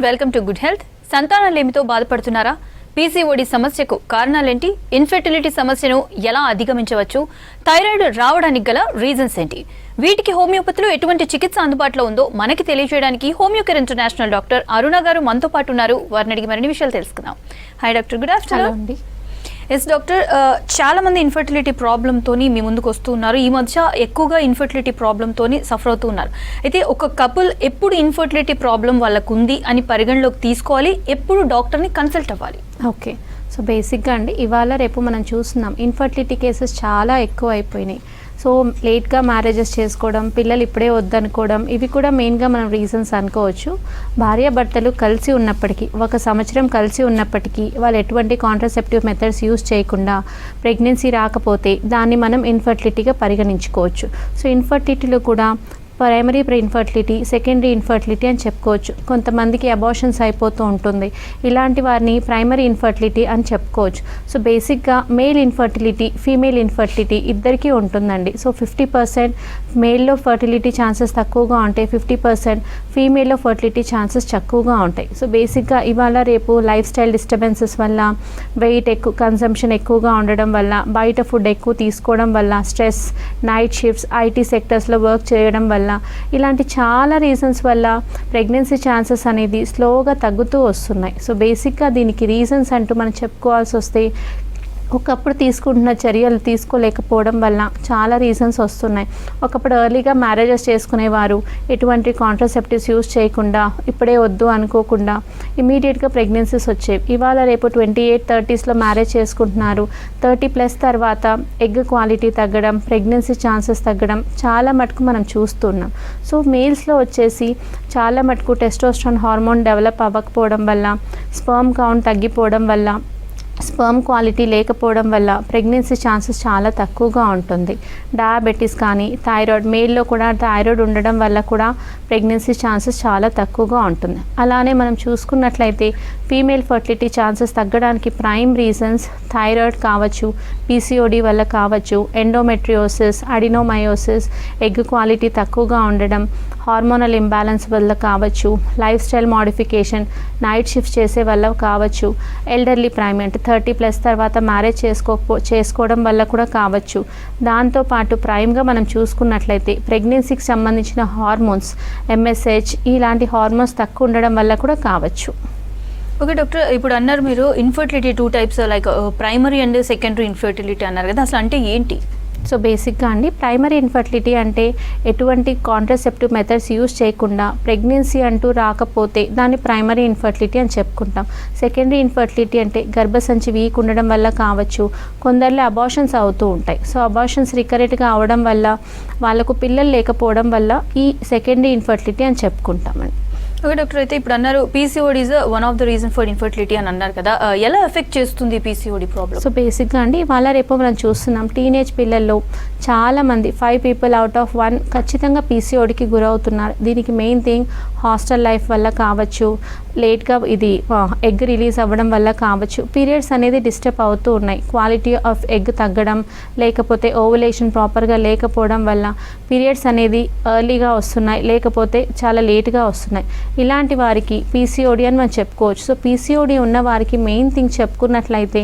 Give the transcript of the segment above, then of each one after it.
Welcome to good health. సంతానలేమితో బాధపడుతున్నారా? PCOD సమస్యకు కారణాలేంటి? ఇన్ఫెర్టిలిటీ సమస్యను ఎలా అధిగమించవచ్చు? థైరాయిడ్ రావడానికి గల రీజన్స్ ఏంటి? వీటికి హోమియోపతిలో ఎటువంటి చికిత్స అందుబాటులో ఉందో మనకి తెలియజేయడానికి హోమియోకేర్ ఇంటర్నేషనల్ డాక్టర్ అరుణ గారు మనతో పాటు ఉన్నారు. వారిని అడిగి మరిన్ని విషయాలు తెలుసుకుందాం. Hi doctor, good afternoon. Yes doctor, చాలా మంది ఇన్ఫర్టిలిటీ ప్రాబ్లంతోని మీ ముందుకు వస్తున్నారు. ఈ మధ్య ఎక్కువగా ఇన్ఫర్టిలిటీ ప్రాబ్లంతోని సఫర్ అవుతూ ఉన్నారు. అయితే ఒక కపుల్ ఎప్పుడు ఇన్ఫర్టిలిటీ ప్రాబ్లం వాళ్ళకు ఉంది అని పరిగణలోకి తీసుకోవాలి, ఎప్పుడు డాక్టర్ని కన్సల్ట్ అవ్వాలి? ఓకే, సో బేసిక్గా అండి ఇవాళ రేపు మనం చూస్తున్నాం ఇన్ఫర్టిలిటీ కేసెస్ చాలా ఎక్కువ అయిపోయినాయి. సో లేట్గా మ్యారేజెస్ చేసుకోవడం, పిల్లలు ఇప్పుడే వద్దనుకోవడం, ఇవి కూడా మెయిన్గా మనం రీజన్స్ అనుకోవచ్చు. భార్యాభర్తలు కలిసి ఉన్నప్పటికీ, 1 సంవత్సరం కలిసి ఉన్నప్పటికీ వాళ్ళు ఎటువంటి కాంట్రాసెప్టివ్ మెథడ్స్ యూస్ చేయకుండా ప్రెగ్నెన్సీ రాకపోతే దాన్ని మనం ఇన్ఫర్టిలిటీగా పరిగణించుకోవచ్చు. సో ఇన్ఫర్టిలిటీలో కూడా ప్రైమరీ ఇన్ఫర్టిలిటీ, సెకండరీ ఇన్ఫర్టిలిటీ అని చెప్పుకోవచ్చు. కొంతమందికి అబార్షన్స్ అయిపోతూ ఉంటుంది, ఇలాంటి వారిని ప్రైమరీ ఇన్ఫర్టిలిటీ అని చెప్పుకోవచ్చు. సో బేసిక్గా మేల్ ఇన్ఫర్టిలిటీ, ఫీమేల్ ఇన్ఫర్టిలిటీ ఇద్దరికీ ఉంటుందండి. సో 50% మేల్లో ఫర్టిలిటీ ఛాన్సెస్ తక్కువగా ఉంటాయి, 50% ఫీమేల్లో ఫర్టిలిటీ ఛాన్సెస్ తక్కువగా ఉంటాయి. సో బేసిక్గా ఇవాళ రేపు లైఫ్ స్టైల్ డిస్టర్బెన్సెస్ వల్ల, వెయిట్ కన్సంప్షన్ ఎక్కువగా ఉండడం వల్ల, బయట ఫుడ్ ఎక్కువ తీసుకోవడం వల్ల, స్ట్రెస్, నైట్ షిఫ్ట్స్, ఐటీ సెక్టర్స్లో వర్క్ చేయడం వల్ల, ఇలాంటి చాలా రీజన్స్ వల్ల ప్రెగ్నెన్సీ ఛాన్సెస్ అనేది స్లోగా తగ్గుతూ వస్తున్నాయి. సో బేసిక్గా దీనికి రీజన్స్ అంటూ మనం చెప్పుకోవాల్సి వస్తే, ఒకప్పుడు తీసుకుంటున్న చర్యలు తీసుకోలేకపోవడం వల్ల చాలా రీజన్స్ వస్తున్నాయి. ఒకప్పుడు ఎర్లీగా మ్యారేజెస్ చేసుకునేవారు, ఎటువంటి కాంట్రాసెప్టివ్స్ యూస్ చేయకుండా, ఇప్పుడే వద్దు అనుకోకుండా ఇమీడియట్గా ప్రెగ్నెన్సీస్ వచ్చేవి. ఇవాళ రేపు 28-30sలో మ్యారేజ్ చేసుకుంటున్నారు. 30+ తర్వాత ఎగ్ క్వాలిటీ తగ్గడం, ప్రెగ్నెన్సీ ఛాన్సెస్ తగ్గడం చాలా మటుకు మనం చూస్తున్నాం. సో మేల్స్లో వచ్చేసి చాలా మటుకు టెస్టోస్టెరాన్ హార్మోన్ డెవలప్ అవ్వకపోవడం వల్ల, స్పర్మ్ కౌంట్ తగ్గిపోవడం వల్ల, స్పర్మ్ క్వాలిటీ లేకపోవడం వల్ల ప్రెగ్నెన్సీ ఛాన్సెస్ చాలా తక్కువగా ఉంటుంది. డయాబెటీస్ కానీ, థైరాయిడ్, మేల్లో కూడా థైరాయిడ్ ఉండడం వల్ల కూడా ప్రెగ్నెన్సీ ఛాన్సెస్ చాలా తక్కువగా ఉంటుంది. అలానే మనం చూసుకున్నట్లయితే ఫీమేల్ ఫర్టిలిటీ ఛాన్సెస్ తగ్గడానికి ప్రైమ్ రీజన్స్ థైరాయిడ్ కావచ్చు, పీసీఓడి వల్ల కావచ్చు, ఎండోమెట్రియోసిస్, అడినోమయోసిస్, ఎగ్ క్వాలిటీ తక్కువగా ఉండడం, హార్మోనల్ ఇంబ్యాలెన్స్ వల్ల కావచ్చు, life style modification, night shift చేసే వల్ల కావచ్చు, ఎల్డర్లీ ప్రైమ్ అంటే 30+ తర్వాత మ్యారేజ్ చేసుకోవడం వల్ల కూడా కావచ్చు. దాంతోపాటు ప్రైమ్గా మనం చూసుకున్నట్లయితే ప్రెగ్నెన్సీకి సంబంధించిన హార్మోన్స్, MSH ఇలాంటి హార్మోన్స్ తక్కువ ఉండడం వల్ల కూడా కావచ్చు. ఓకే డాక్టర్, ఇప్పుడు అన్నారు మీరు infertility 2 types, like primary and secondary infertility అన్నారు కదా, అసలు అంటే ఏంటి? సో బేసిక్గా అండి ప్రైమరీ ఇన్ఫర్టిలిటీ అంటే ఎటువంటి కాంట్రాసెప్టివ్ మెథడ్స్ యూస్ చేయకుండా ప్రెగ్నెన్సీ అంటూ రాకపోతే దాన్ని ప్రైమరీ ఇన్ఫర్టిలిటీ అని చెప్పుకుంటాం. సెకండరీ ఇన్ఫర్టిలిటీ అంటే గర్భసంచి వీక్ ఉండడం వల్ల కావచ్చు, కొందరిలో అబార్షన్స్ అవుతూ ఉంటాయి. సో అబార్షన్స్ రికరెంట్గా అవడం వల్ల, వాళ్ళకు పిల్లలు లేకపోవడం వల్ల ఈ సెకండరీ ఇన్ఫర్టిలిటీ అని చెప్పుకుంటామండి. ఓకే డాక్టర్, అయితే ఇప్పుడు అన్నారు PCOD is one of the reason for infertility అని అన్నారు కదా, ఎలా ఎఫెక్ట్ చేస్తుంది పీసీఓడి ప్రాబ్లం? సో బేసిక్గా అండి ఇవాళ రేపు మనం చూస్తున్నాం టీనేజ్ పిల్లల్లో చాలామంది 5 people out of 1 ఖచ్చితంగా పీసీఓడికి గురవుతున్నారు. దీనికి మెయిన్ థింగ్ హాస్టల్ లైఫ్ వల్ల కావచ్చు, లేట్గా ఇది ఎగ్ రిలీజ్ అవ్వడం వల్ల కావచ్చు, పీరియడ్స్ అనేది డిస్టర్బ్ అవుతూ ఉన్నాయి, క్వాలిటీ ఆఫ్ ఎగ్ తగ్గడం, లేకపోతే ఓవులేషన్ ప్రాపర్గా లేకపోవడం వల్ల పీరియడ్స్ అనేది ఎర్లీగా వస్తున్నాయి, లేకపోతే చాలా లేట్గా వస్తున్నాయి. ఇలాంటి వారికి పీసీఓడి అని మనం చెప్పుకోవచ్చు. సో పీసీఓడి ఉన్న వారికి మెయిన్ థింగ్ చెప్పుకున్నట్లయితే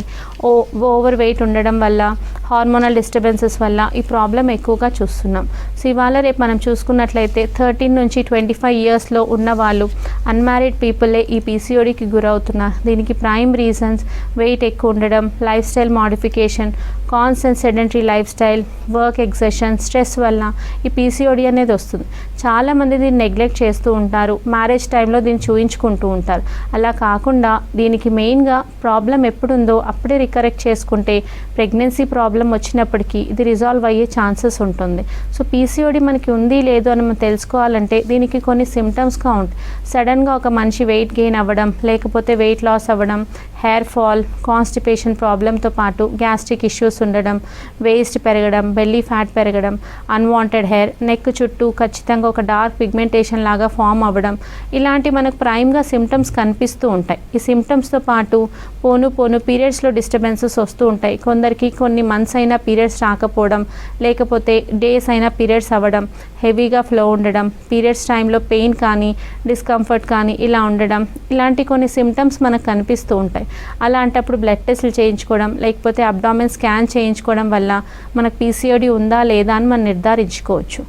ఓవర్ వెయిట్ ఉండడం వల్ల, హార్మోనల్ డిస్టర్బెన్సెస్ వల్ల ఈ ప్రాబ్లం ఎక్కువగా చూస్తున్నాం. సో ఇవాళ రేపు మనం చూసుకున్నట్లయితే 13 నుంచి 25 yearsలో ఉన్న వాళ్ళు, అన్మ్యారీడ్ పీపులే ఈ పీసీఓడికి గురవుతున్నారు. దీనికి ప్రైమ్ రీజన్స్ వెయిట్ ఎక్కువ ఉండడం, life style modification, constant sedentary life style, work exertion, stress వల్ల ఈ పీసీఓడి అనేది వస్తుంది. చాలామంది దీన్ని నెగ్లెక్ట్ చేస్తూ ఉంటారు, మ్యారేజ్ టైంలో దీన్ని చూయించుకుంటూ ఉంటారు. అలా కాకుండా దీనికి మెయిన్గా ప్రాబ్లం ఎప్పుడుందో అప్పుడే రికరెక్ట్ చేసుకుంటే ప్రెగ్నెన్సీ ప్రాబ్లం వచ్చినప్పటికీ ఇది రిజాల్వ్ అయ్యే ఛాన్సెస్ ఉంటుంది. సో పీసీఓడి మనకి ఉంది లేదు అని మనం తెలుసుకోవాలంటే దీనికి కొన్ని సిమ్టమ్స్గా ఉంటాయి. సడన్గా ఒక మనిషి వెయిట్ గెయిన్ అవ్వడం, లేకపోతే వెయిట్ లాస్ అవ్వడం, హెయిర్ ఫాల్, కాన్స్టిపేషన్ ప్రాబ్లంతో పాటు గ్యాస్ట్రిక్ ఇష్యూస్ ఉండడం, వేస్ట్ పెరగడం, బెల్లీ ఫ్యాట్ పెరగడం, అన్వాంటెడ్ హెయిర్, నెక్ చుట్టూ ఖచ్చితంగా ఒక డార్క్ పిగ్మెంటేషన్ లాగా ఫామ్ అవ్వడం, ఇలాంటి మనకు ప్రైమ్గా సిమ్టమ్స్ కనిపిస్తూ ఉంటాయి. ఈ సిమ్టమ్స్తో పాటు పోను పీరియడ్స్లో డిస్టర్బెన్సెస్ వస్తూ ఉంటాయి. కొందరికి కొన్ని మంత్స్ అయినా పీరియడ్స్ రాకపోవడం, లేకపోతే డేస్ అయినా పీరియడ్స్ అవ్వడం, హెవీగా ఫ్లో ఉండడం, పీరియడ్స్ టైంలో పెయిన్ కానీ డిస్కంఫర్ట్ కానీ ఇలా ఉండడం, ఇలాంటి కొన్ని సిమ్టమ్స్ మనకు కనిపిస్తూ ఉంటాయి. అలాంటప్పుడు బ్లడ్ టెస్ట్లు చేయించుకోవడం, లేకపోతే అబ్డామిన్ స్కాన్ చేయించుకోవడం వల్ల మనకు పీసీఓడి ఉందా లేదా అని మనం నిర్ధారించుకోవచ్చు.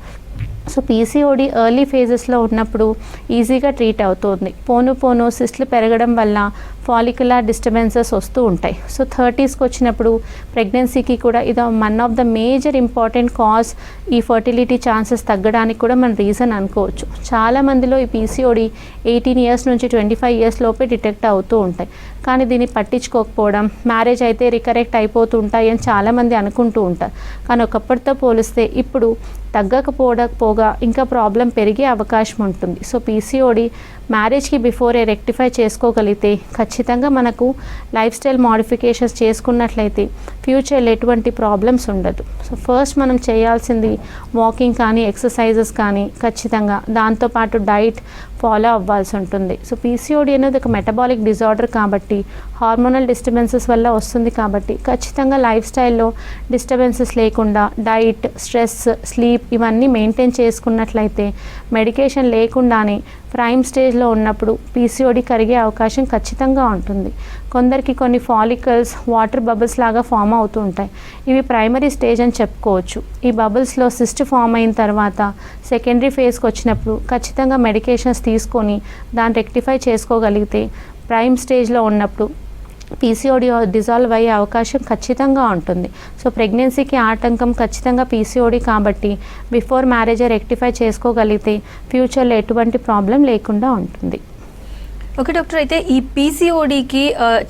సో పీసీఓడి ఎర్లీ ఫేజెస్లో ఉన్నప్పుడు ఈజీగా ట్రీట్ అవుతుంది. పోను సిస్ట్లు పెరగడం వల్ల ఫాలిక్యులర్ డిస్టర్బెన్సెస్ వస్తూ ఉంటాయి. సో 30స్కి వచ్చినప్పుడు ప్రెగ్నెన్సీకి కూడా ఇది one of the major important cause ఈ ఫర్టిలిటీ ఛాన్సెస్ తగ్గడానికి కూడా మనం రీజన్ అనుకోవచ్చు. చాలామందిలో ఈ పీసీఓడి 18 ఇయర్స్ నుంచి 25 ఇయర్స్ లోపే డిటెక్ట్ అవుతూ ఉంటాయి. కానీ దీన్ని పట్టించుకోకపోవడం, మ్యారేజ్ అయితే రికరెక్ట్ అయిపోతుంటాయి అని చాలామంది అనుకుంటూ ఉంటారు. కానీ ఒకప్పటితో పోలిస్తే ఇప్పుడు తగ్గకపోగా ఇంకా ప్రాబ్లం పెరిగే అవకాశం ఉంటుంది. సో పీసీఓడి మ్యారేజ్కి బిఫోరే రెక్టిఫై చేసుకోగలిగితే ఖచ్చితంగా మనకు లైఫ్ స్టైల్ మోడిఫికేషన్స్ చేసుకున్నట్లయితే ఫ్యూచర్లో ఎటువంటి ప్రాబ్లమ్స్ ఉండదు. సో ఫస్ట్ మనం చేయాల్సింది వాకింగ్ కానీ ఎక్సర్సైజెస్ కానీ ఖచ్చితంగా, దాంతోపాటు డైట్ ఫాలో అవ్వాల్సి ఉంటుంది. సో పీసీఓడి అనేది ఒక మెటబాలిక్ డిజార్డర్ కాబట్టి, హార్మోనల్ డిస్టర్బెన్సెస్ వల్ల వస్తుంది కాబట్టి ఖచ్చితంగా లైఫ్ స్టైల్లో డిస్టర్బెన్సెస్ లేకుండా డైట్, స్ట్రెస్, స్లీప్ ఇవన్నీ మెయింటైన్ చేసుకున్నట్లయితే మెడికేషన్ లేకుండానే ప్రైమ్ స్టేజ్లో ఉన్నప్పుడు పీసీఓడి కరిగే అవకాశం ఖచ్చితంగా ఉంటుంది. కొందరికి కొన్ని ఫాలికల్స్ వాటర్ బబుల్స్ లాగా ఫామ్ అవుతూ ఉంటాయి. ఇవి ప్రైమరీ స్టేజ్ అని చెప్పుకోవచ్చు. ఈ బబుల్స్లో సిస్ట్ ఫామ్ అయిన తర్వాత సెకండరీ ఫేజ్కి వచ్చినప్పుడు ఖచ్చితంగా మెడికేషన్స్ తీసుకొని దాన్ని రెక్టిఫై చేసుకోగలిగితే ప్రైమ్ స్టేజ్లో ఉన్నప్పుడు పీసీఓడి డిజాల్వ్ అయ్యే అవకాశం ఖచ్చితంగా ఉంటుంది. సో ప్రెగ్నెన్సీకి ఆటంకం ఖచ్చితంగా పీసీఓడి కాబట్టి బిఫోర్ మ్యారేజ్ రెక్టిఫై చేసుకోగలిగితే ఫ్యూచర్లో ఎటువంటి ప్రాబ్లం లేకుండా ఉంటుంది. ఓకే డాక్టర్, అయితే ఈ పీసీఓడికి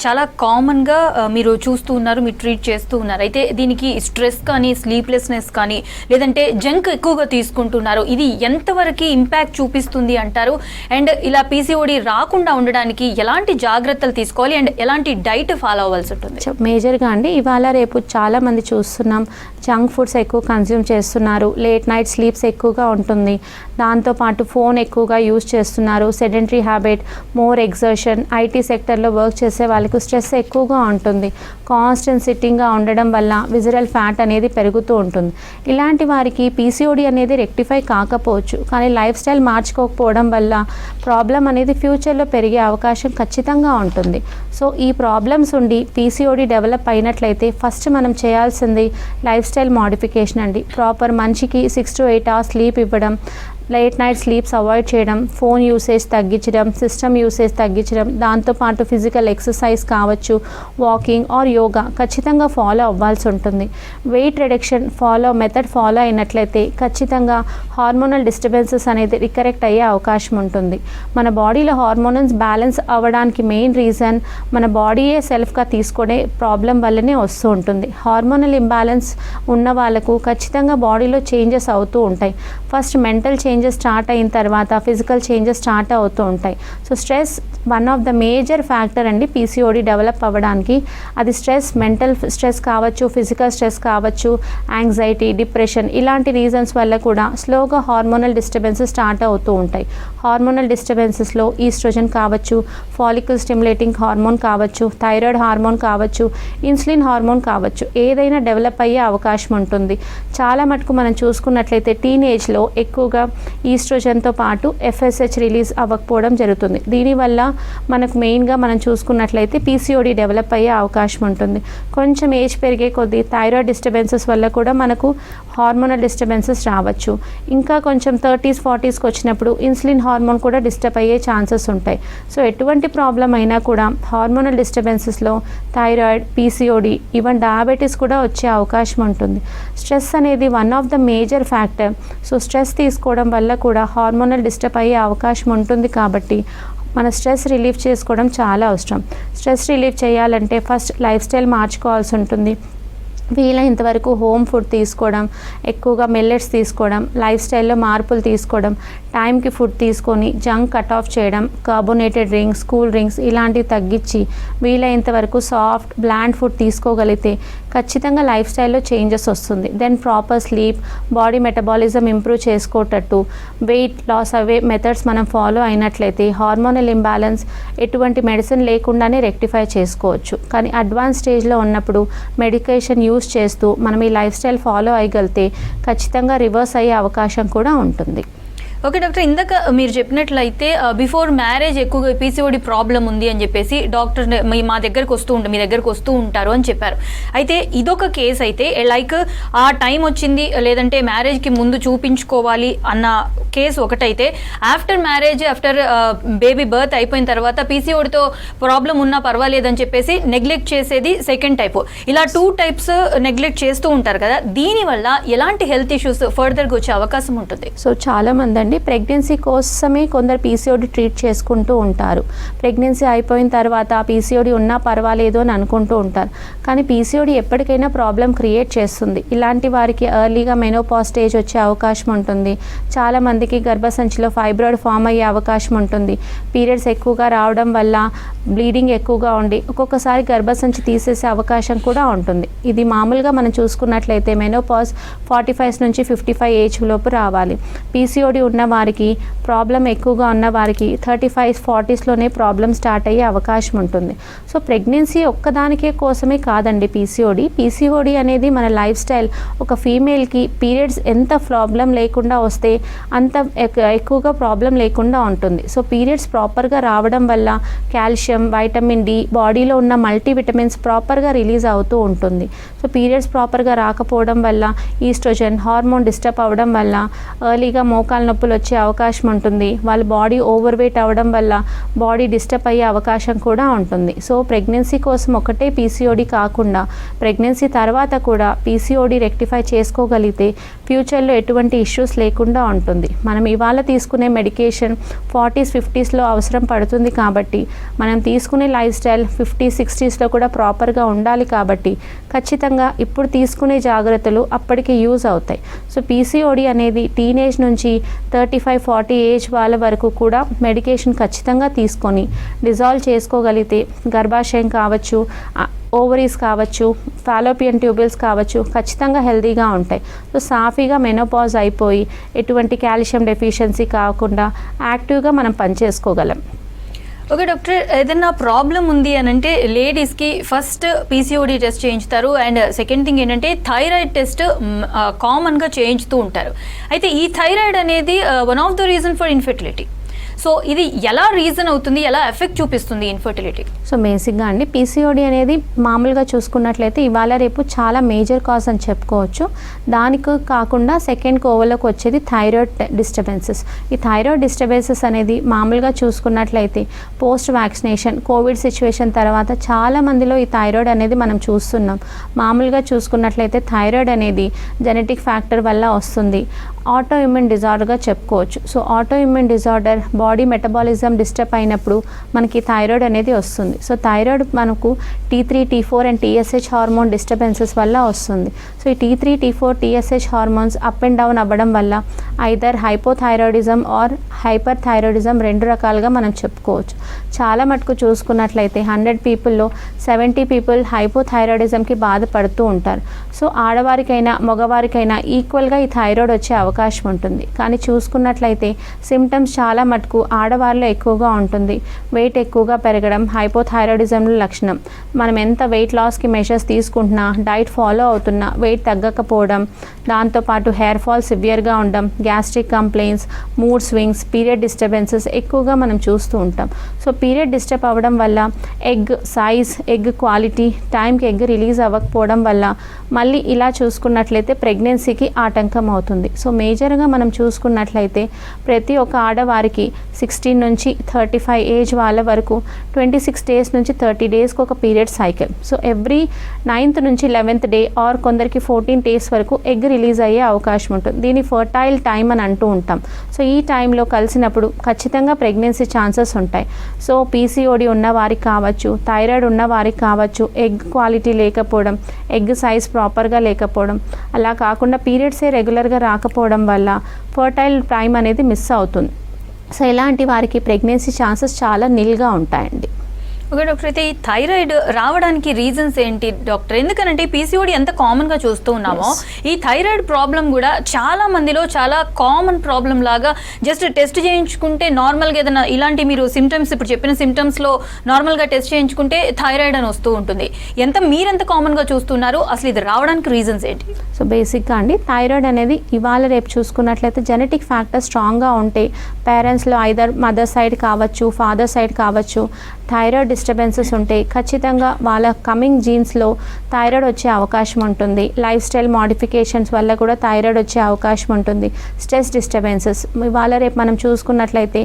చాలా కామన్గా మీరు చూస్తూ ఉన్నారు, మీరు ట్రీట్ చేస్తూ ఉన్నారు. అయితే దీనికి స్ట్రెస్ కానీ స్లీప్లెస్నెస్ కానీ లేదంటే జంక్ ఎక్కువగా తీసుకుంటున్నారు, ఇది ఎంతవరకు ఇంపాక్ట్ చూపిస్తుంది అంటారు? అండ్ ఇలా పీసీఓడి రాకుండా ఉండడానికి ఎలాంటి జాగ్రత్తలు తీసుకోవాలి అండ్ ఎలాంటి డైట్ ఫాలో అవ్వాల్సి ఉంటుంది? మేజర్గా అండి ఇవాళ రేపు చాలామంది చూస్తున్నాం, జంక్ ఫుడ్స్ ఎక్కువ కన్జ్యూమ్ చేస్తున్నారు, లేట్ నైట్ స్లీప్స్ ఎక్కువగా ఉంటుంది, దాంతోపాటు ఫోన్ ఎక్కువగా యూజ్ చేస్తున్నారు, sedentary habit, more exertion, IT సెక్టర్లో వర్క్ చేసే వాళ్ళకు స్ట్రెస్ ఎక్కువగా ఉంటుంది, కాన్స్టెంట్ సిట్టింగ్గా ఉండడం వల్ల విజరల్ ఫ్యాట్ అనేది పెరుగుతూ ఉంటుంది. ఇలాంటి వారికి పీసీఓడి అనేది రెక్టిఫై కాకపోవచ్చు, కానీ లైఫ్ స్టైల్ మార్చుకోకపోవడం వల్ల ప్రాబ్లం అనేది ఫ్యూచర్లో పెరిగే అవకాశం ఖచ్చితంగా ఉంటుంది. సో ఈ ప్రాబ్లమ్స్ ఉండి పీసీఓడి డెవలప్ అయినట్లయితే ఫస్ట్ మనం చేయాల్సింది లైఫ్ స్టైల్ మోడిఫికేషన్ అండి. ప్రాపర్ మనిషికి 6 to 8 hours స్లీప్ ఇవ్వడం, లేట్ నైట్ స్లీప్స్ అవాయిడ్ చేయడం, ఫోన్ యూసేజ్ తగ్గించడం, సిస్టమ్ యూసేజ్ తగ్గించడం, దాంతోపాటు ఫిజికల్ ఎక్సర్సైజ్ కావచ్చు, వాకింగ్ ఆర్ యోగా ఖచ్చితంగా ఫాలో అవ్వాల్సి ఉంటుంది. వెయిట్ రిడక్షన్ మెథడ్ ఫాలో అయినట్లయితే ఖచ్చితంగా హార్మోనల్ డిస్టర్బెన్సెస్ అనేది రికరెక్ట్ అయ్యే అవకాశం ఉంటుంది. మన బాడీలో హార్మోనల్స్ బ్యాలెన్స్ అవ్వడానికి మెయిన్ రీజన్ మన బాడీయే సెల్ఫ్గా తీసుకునే ప్రాబ్లం వల్లనే వస్తూ ఉంటుంది. హార్మోనల్ ఇంబ్యాలెన్స్ ఉన్న వాళ్ళకు ఖచ్చితంగా బాడీలో చేంజెస్ అవుతూ ఉంటాయి. ఫస్ట్ మెంటల్ చేంజెస్ స్టార్ట్ అయిన తర్వాత ఫిజికల్ చేంజెస్ స్టార్ట్ అవుతూ ఉంటాయి. So stress one of the major factor అండి పీసీఓడి డెవలప్ అవ్వడానికి. అది స్ట్రెస్, మెంటల్ స్ట్రెస్ కావచ్చు, ఫిజికల్ స్ట్రెస్ కావచ్చు, యాంగ్జైటీ, డిప్రెషన్, ఇలాంటి రీజన్స్ వల్ల కూడా స్లోగా హార్మోనల్ డిస్టర్బెన్సెస్ స్టార్ట్ అవుతూ ఉంటాయి. హార్మోనల్ డిస్టర్బెన్సెస్లో ఈస్ట్రోజన్ కావచ్చు, ఫాలికల్ స్టిమ్యులేటింగ్ హార్మోన్ కావచ్చు, థైరాయిడ్ హార్మోన్ కావచ్చు, ఇన్సులిన్ హార్మోన్ కావచ్చు, ఏదైనా డెవలప్ అయ్యే అవకాశం ఉంటుంది. చాలా మటుకు మనం చూసుకున్నట్లయితే టీనేజ్లో ఎక్కువగా ఈస్ట్రోజన్తో పాటు ఎఫ్ఎస్హెచ్ రిలీజ్ అవ్వకపోవడం జరుగుతుంది. దీనివల్ల మనకు మెయిన్గా మనం చూసుకున్నట్లయితే పీసీఓడి డెవలప్ అయ్యే అవకాశం ఉంటుంది. కొంచెం ఏజ్ పెరిగే కొద్దీ థైరాయిడ్ డిస్టర్బెన్సెస్ వల్ల కూడా మనకు హార్మోనల్ డిస్టర్బెన్సెస్ రావచ్చు. ఇంకా కొంచెం 30s 40sకి వచ్చినప్పుడు ఇన్సులిన్ హార్మోన్ కూడా డిస్టర్బ్ అయ్యే ఛాన్సెస్ ఉంటాయి. సో ఎటువంటి ప్రాబ్లం అయినా కూడా హార్మోనల్ డిస్టర్బెన్సెస్లో థైరాయిడ్, పీసీఓడి, ఈవెన్ డయాబెటీస్ కూడా వచ్చే అవకాశం ఉంటుంది. స్ట్రెస్ అనేది one of the major factor. So stress తీసుకోవడం వల్ల కూడా హార్మోనల్ డిస్టర్బ్ అయ్యే అవకాశం ఉంటుంది. కాబట్టి మన స్ట్రెస్ రిలీఫ్ చేసుకోవడం చాలా అవసరం. స్ట్రెస్ రిలీఫ్ చేయాలంటే ఫస్ట్ లైఫ్ స్టైల్ మార్చుకోవాల్సి ఉంటుంది. వీలైనంత వరకు హోమ్ ఫుడ్ తీసుకోవడం, ఎక్కువగా మిల్లెట్స్ తీసుకోవడం, లైఫ్ స్టైల్లో మార్పులు తీసుకోవడం, టైంకి ఫుడ్ తీసుకొని జంక్ కట్ ఆఫ్ చేయడం, కార్బోనేటెడ్ డ్రింక్స్, కూల్ డ్రింక్స్ ఇలాంటివి తగ్గించి వీలైనంత వరకు సాఫ్ట్ బ్లాండ్ ఫుడ్ తీసుకోగలిగితే ఖచ్చితంగా లైఫ్ స్టైల్లో చేంజెస్ వస్తుంది. Then proper sleep, body metabolism improve చేసుకోవటట్టు వెయిట్ లాస్ అవే మెథడ్స్ మనం ఫాలో అయినట్లయితే హార్మోనల్ ఇంబ్యాలెన్స్ ఎటువంటి మెడిసిన్ లేకుండానే రెక్టిఫై చేసుకోవచ్చు. కానీ అడ్వాన్స్ స్టేజ్లో ఉన్నప్పుడు మెడికేషన్ యూస్ చేస్తూ మనం ఈ లైఫ్ స్టైల్ ఫాలో అయ్యగలిగితే ఖచ్చితంగా రివర్స్ అయ్యే అవకాశం కూడా ఉంటుంది. ఓకే డాక్టర్, ఇందాక మీరు చెప్పినట్లయితే బిఫోర్ మ్యారేజ్ ఎక్కువగా పీసీఓడి ప్రాబ్లం ఉంది అని చెప్పేసి డాక్టర్ మా దగ్గరకు మీ దగ్గరకు వస్తూ ఉంటారు అని చెప్పారు. అయితే ఇదొక కేసు అయితే లైక్ ఆ టైం వచ్చింది లేదంటే మ్యారేజ్కి ముందు చూపించుకోవాలి అన్న కేసు ఒకటైతే, after marriage after baby birth అయిపోయిన తర్వాత పీసీఓడితో ప్రాబ్లం ఉన్నా పర్వాలేదని చెప్పేసి నెగ్లెక్ట్ చేసేది సెకండ్ టైప్. ఇలా 2 టైప్స్ నెగ్లెక్ట్ చేస్తూ ఉంటారు కదా, దీనివల్ల ఎలాంటి హెల్త్ ఇష్యూస్ ఫర్దర్గా వచ్చే అవకాశం ఉంటుంది? సో చాలామంది ప్రెగ్నెన్సీ కోసమే కొందరు పీసీఓడి ట్రీట్ చేసుకుంటూ ఉంటారు. ప్రెగ్నెన్సీ అయిపోయిన తర్వాత పీసీఓడి ఉన్నా పర్వాలేదు అని అనుకుంటూ ఉంటారు. కానీ పీసీఓడి ఎప్పటికైనా ప్రాబ్లం క్రియేట్ చేస్తుంది. ఇలాంటి వారికి ఎర్లీగా మెనోపాజ్ స్టేజ్ వచ్చే అవకాశం ఉంటుంది. చాలామందికి గర్భసంచిలో ఫైబ్రాయిడ్ ఫామ్ అయ్యే అవకాశం ఉంటుంది. పీరియడ్స్ ఎక్కువగా రావడం వల్ల బ్లీడింగ్ ఎక్కువగా ఉండి ఒక్కొక్కసారి గర్భసంచి తీసేసే అవకాశం కూడా ఉంటుంది. ఇది మామూలుగా మనం చూసుకున్నట్లయితే మెనోపాజ్ 45 నుంచి 55 ఏజ్ లోపు రావాలి. పీసీఓడి ఉన్న వారికి ప్రాబ్లం ఎక్కువగా ఉన్న వారికి 35-40స్లోనే ప్రాబ్లం స్టార్ట్ అయ్యే అవకాశం ఉంటుంది. సో ప్రెగ్నెన్సీ ఒక్కదానికే కోసమే కాదండి పీసీఓడి అనేది మన లైఫ్ స్టైల్. ఒక ఫీమేల్కి పీరియడ్స్ ఎంత ప్రాబ్లం లేకుండా వస్తే అంత ఎక్కువగా ప్రాబ్లం లేకుండా ఉంటుంది. సో పీరియడ్స్ ప్రాపర్గా రావడం వల్ల కాల్షియం, వైటమిన్ డి, బాడీలో ఉన్న మల్టీవిటమిన్స్ ప్రాపర్గా రిలీజ్ అవుతూ ఉంటుంది. సో పీరియడ్స్ ప్రాపర్గా రాకపోవడం వల్ల ఈస్ట్రోజన్ హార్మోన్ డిస్టర్బ్ అవ్వడం వల్ల ఎర్లీగా మోకాలు నొప్పులు వచ్చే అవకాశం ఉంటుంది. వాళ్ళ బాడీ ఓవర్ వెయిట్ అవ్వడం వల్ల బాడీ డిస్టర్బ్ అయ్యే అవకాశం కూడా ఉంటుంది. సో ప్రెగ్నెన్సీ కోసం ఒకటే పీసీఓడి కాకుండా ప్రెగ్నెన్సీ తర్వాత కూడా పీసీఓడి రెక్టిఫై చేసుకోగలిగితే ఫ్యూచర్లో ఎటువంటి ఇష్యూస్ లేకుండా ఉంటుంది. మనం ఇవాళ తీసుకునే మెడికేషన్ 40s-50sలో అవసరం పడుతుంది కాబట్టి మనం తీసుకునే లైఫ్ స్టైల్ 50s-60sలో కూడా ప్రాపర్గా ఉండాలి కాబట్టి ఖచ్చితంగా ఇప్పుడు తీసుకునే జాగ్రత్తలు అప్పటికి యూజ్ అవుతాయి. సో పీసీఓడి అనేది టీనేజ్ నుంచి 35-40 ఏజ్ వాళ్ళ వరకు కూడా మెడికేషన్ ఖచ్చితంగా తీసుకొని డిజాల్వ్ చేసుకోగలిగితే గర్భాశయం కావచ్చు, ఓవరీస్ కావచ్చు, ఫాలోపియన్ ట్యూబుల్స్ కావచ్చు ఖచ్చితంగా హెల్తీగా ఉంటాయి. సో సాఫీగా మెనోపాజ్ అయిపోయి ఎటువంటి కాల్షియం డెఫిషియన్సీ కాకుండా యాక్టివ్గా మనం పనిచేసుకోగలం. ఓకే డాక్టర్, ఏదైనా ప్రాబ్లం ఉంది అని అంటే లేడీస్కి ఫస్ట్ పీసీఓడి టెస్ట్ చేయించుతారు అండ్ సెకండ్ థింగ్ ఏంటంటే థైరాయిడ్ టెస్ట్ కామన్గా చేయించుతూ ఉంటారు. అయితే ఈ థైరాయిడ్ అనేది one of the reason for infertility. So ఇది ఎలా రీజన్ అవుతుంది, ఎలా ఎఫెక్ట్ చూపిస్తుంది ఇన్ఫర్టిలిటీ? సో బేసిక్గా అండి పీసీఓడి అనేది మామూలుగా చూసుకున్నట్లయితే ఇవాళ రేపు చాలా మేజర్ కాజ్ అని చెప్పుకోవచ్చు. దానికి కాకుండా సెకండ్ కోవలోకి వచ్చేది థైరాయిడ్ డిస్టర్బెన్సెస్. ఈ థైరాయిడ్ డిస్టర్బెన్సెస్ అనేది మామూలుగా చూసుకున్నట్లయితే పోస్ట్ వ్యాక్సినేషన్ కోవిడ్ సిచ్యువేషన్ తర్వాత చాలా మందిలో ఈ థైరాయిడ్ అనేది మనం చూస్తున్నాం. మామూలుగా చూసుకున్నట్లయితే థైరాయిడ్ అనేది జెనెటిక్ ఫ్యాక్టర్ వల్ల వస్తుంది. ఆటో ఇమ్యూన్ డిజార్డర్గా చెప్పుకోవచ్చు. So auto immune disorder body metabolism disturb అయినప్పుడు మనకి థైరాయిడ్ అనేది వస్తుంది. సో థైరాయిడ్ మనకు T3, T4 and TSH hormone disturbances వల్ల వస్తుంది. సో ఈ T3, T4, TSH hormones up and down అవ్వడం వల్ల either hypothyroidism or hyperthyroidism 2 రకాలుగా మనం చెప్పుకోవచ్చు. చాలా మటుకు చూసుకున్నట్లయితే 100 పీపుల్లో 70 పీపుల్ హైపోథైరాయిడిజంకి బాధపడుతూ ఉంటారు. సో ఆడవారికైనా మగవారికైనా ఈక్వల్గా ఈ థైరాయిడ్ వచ్చే అవకాశం ఉంటుంది. కానీ చూసుకున్నట్లయితే సిమ్టమ్స్ చాలా మటుకు ఆడవారిలో ఎక్కువగా ఉంటుంది. వెయిట్ ఎక్కువగా పెరగడం హైపోథైరాయిడిజంలో లక్షణం. మనం ఎంత వెయిట్ లాస్కి మెషర్స్ తీసుకుంటున్నా, డైట్ ఫాలో అవుతున్నా వెయిట్ తగ్గకపోవడం, దాంతోపాటు హెయిర్ ఫాల్ సివియర్గా ఉండడం, gastric complaints, mood swings, period disturbances ఎక్కువగా మనం చూస్తూ ఉంటాం. సో పీరియడ్ డిస్టర్బ్ అవ్వడం వల్ల ఎగ్ సైజ్, ఎగ్ క్వాలిటీ, టైంకి ఎగ్ రిలీజ్ అవ్వకపోవడం వల్ల మళ్ళీ ఇలా చూసుకున్నట్లయితే ప్రెగ్నెన్సీకి ఆటంకం అవుతుంది. సో మేజర్గా మనం చూసుకున్నట్లయితే ప్రతి ఒక్క ఆడవారికి 16 నుంచి 35 ఏజ్ వాళ్ళ వరకు 26 డేస్ నుంచి 30 డేస్కి ఒక period cycle. So every 9th నుంచి 11th డే ఆర్ కొందరికి 14 డేస్ వరకు ఎగ్ రిలీజ్ అయ్యే అవకాశం ఉంటుంది. దీన్ని ఫర్టైల్ టైం అని అంటూ ఉంటాం. సో ఈ టైంలో కలిసినప్పుడు ఖచ్చితంగా ప్రెగ్నెన్సీ ఛాన్సెస్ ఉంటాయి. సో పీసీఓడి ఉన్న వారికి కావచ్చు, కావచ్చు, థైరాయిడ్ ఉన్న వారికి కావచ్చు, ఎగ్ క్వాలిటీ లేకపోవడం, ఎగ్ సైజ్ ప్రాపర్గా లేకపోవడం, అలా కాకుండా పీరియడ్సే రెగ్యులర్గా రాకపోవడం వల్ల ఫర్టైల్ టైం అనేది మిస్ అవుతుంది. సో ఇలాంటి వారికి ప్రెగ్నెన్సీ ఛాన్సెస్ చాలా నిల్గా ఉంటాయండి. ఓకే డాక్టర్, అయితే ఈ థైరాయిడ్ రావడానికి రీజన్స్ ఏంటి డాక్టర్? ఎందుకనంటే పీసీఓడి ఎంత కామన్గా చూస్తూ ఉన్నామో ఈ థైరాయిడ్ ప్రాబ్లం కూడా చాలా మందిలో చాలా కామన్ ప్రాబ్లం లాగా జస్ట్ టెస్ట్ చేయించుకుంటే నార్మల్గా ఏదైనా ఇలాంటి మీరు సిమ్టమ్స్ ఇప్పుడు చెప్పిన సిమ్టమ్స్లో నార్మల్గా టెస్ట్ చేయించుకుంటే థైరాయిడ్ అని వస్తూ ఉంటుంది. మీరెంత కామన్గా చూస్తున్నారు, అసలు ఇది రావడానికి రీజన్స్ ఏంటి? సో బేసిక్గా అండి థైరాయిడ్ అనేది ఇవాళ రేపు చూసుకున్నట్లయితే జెనెటిక్ ఫ్యాక్టర్ స్ట్రాంగ్గా ఉంటే పేరెంట్స్లో ఐదర్ మదర్ సైడ్ కావచ్చు, ఫాదర్ సైడ్ కావచ్చు, థైరాయిడ్ డిస్టర్బెన్సెస్ ఉంటే ఖచ్చితంగా వాళ్ళ కమింగ్ జీన్స్లో థైరాయిడ్ వచ్చే అవకాశం ఉంటుంది. లైఫ్ స్టైల్ మోడిఫికేషన్స్ వల్ల కూడా థైరాయిడ్ వచ్చే అవకాశం ఉంటుంది. స్ట్రెస్ డిస్టర్బెన్సెస్ ఇవాళ రేపు మనం చూసుకున్నట్లయితే